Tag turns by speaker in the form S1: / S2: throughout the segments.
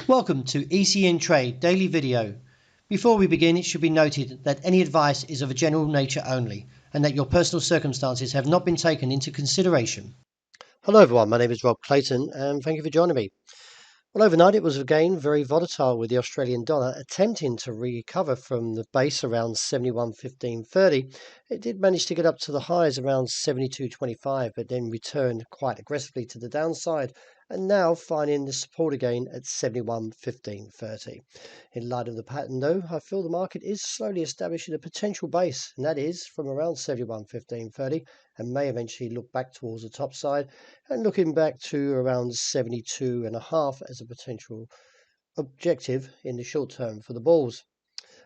S1: Welcome to ECNTRADE daily video. Before we begin, it should be noted that any advice is of a general nature only and that your personal circumstances have not been taken into consideration. Hello everyone, my name is Rob Clayton and thank you for joining me. Well, overnight it was again very volatile with the Australian dollar attempting to recover from the base around 71.1530. It did manage to get up to the highs around 72.25 but then returned quite aggressively to the downside and now finding the support again at 71.1530. In light of the pattern though, I feel the market is slowly establishing a potential base, and that is from around 71.1530 and may eventually look back towards the top side and looking back to around 72.5 as a potential objective in the short term for the bulls.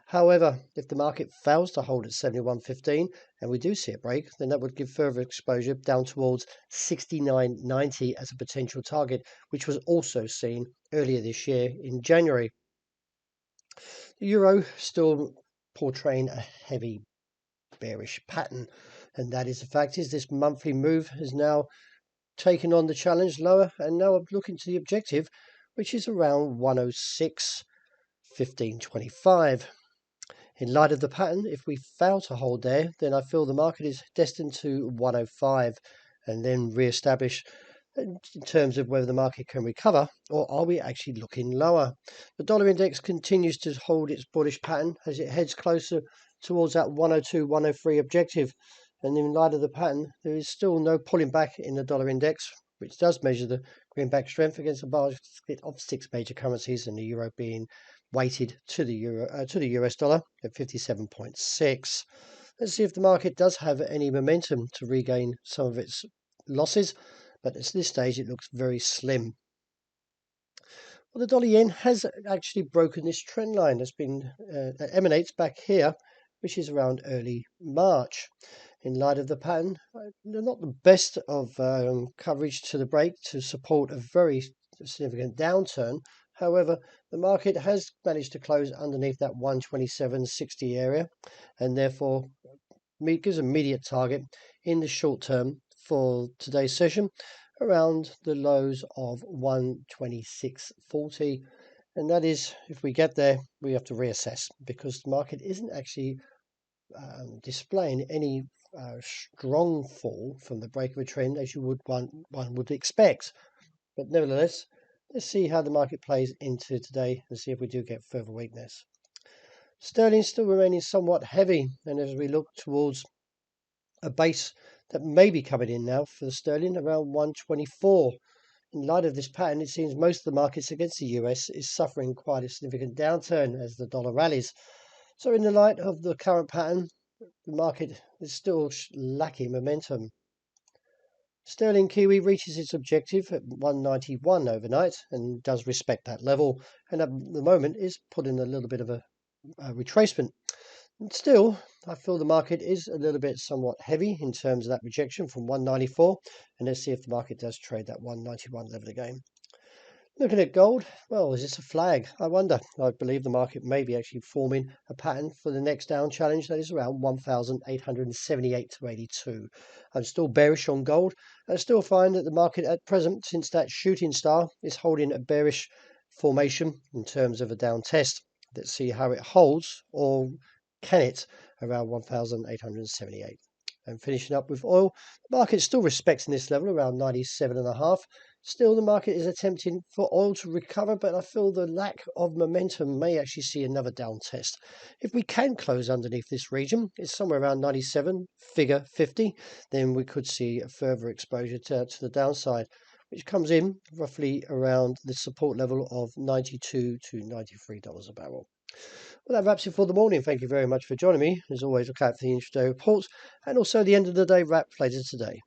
S1: However, if the market fails to hold at 71.15 and we do see a break, then that would give further exposure down towards 69.90 as a potential target, which was also seen earlier this year in January. The euro still portraying a heavy bearish pattern, and that is the fact is this monthly move has now taken on the challenge lower, and now I'm looking to the objective, which is around 106.1525. In light of the pattern, if we fail to hold there, then I feel the market is destined to 105 and then re-establish in terms of whether the market can recover, or are we actually looking lower? The dollar index continues to hold its bullish pattern as it heads closer towards that 102, 103 objective. And in light of the pattern, there is still no pulling back in the dollar index, which does measure the greenback strength against a basket of 6 major currencies, and the euro being weighted to the US dollar at 57.6. Let's see if the market does have any momentum to regain some of its losses, but at this stage it looks very slim. Well, the dollar yen has actually broken this trend line that emanates back here, which is around early March. In light of the pattern, they're not the best of coverage to the break to support a very significant downturn. However, the market has managed to close underneath that 127.60 area, and therefore gives an immediate target in the short term for today's session around the lows of 126.40. And that is, if we get there, we have to reassess, because the market isn't actually displaying any strong fall from the break of a trend as one would expect. But nevertheless, let's see how the market plays into today and see if we do get further weakness. Sterling still remaining somewhat heavy, and as we look towards a base that may be coming in now for the sterling around 124. In light of this pattern, it seems most of the markets against the US is suffering quite a significant downturn as the dollar rallies. So in the light of the current pattern, the market is still lacking momentum. Sterling Kiwi reaches its objective at 191 overnight and does respect that level, and at the moment is putting a little bit of a retracement. Still, I feel the market is a little bit somewhat heavy in terms of that rejection from 194, and let's see if the market does trade that 191 level again. Looking at gold, well, is this a flag? I wonder. I believe the market may be actually forming a pattern for the next down challenge that is around 1,878 to 82. I'm still bearish on gold. I still find that the market at present, since that shooting star is holding a bearish formation in terms of a down test. Let's see how it holds, or can it, around 1,878. And finishing up with oil, the market still respecting this level around 97.5. Still, the market is attempting for oil to recover, but I feel the lack of momentum may actually see another down test. If we can close underneath this region, it's somewhere around 97, figure 50, then we could see a further exposure to the downside, which comes in roughly around the support level of $92 to $93 a barrel. Well, that wraps it for the morning. Thank you very much for joining me. As always, look out for the intraday reports and also the end of the day wrap later today.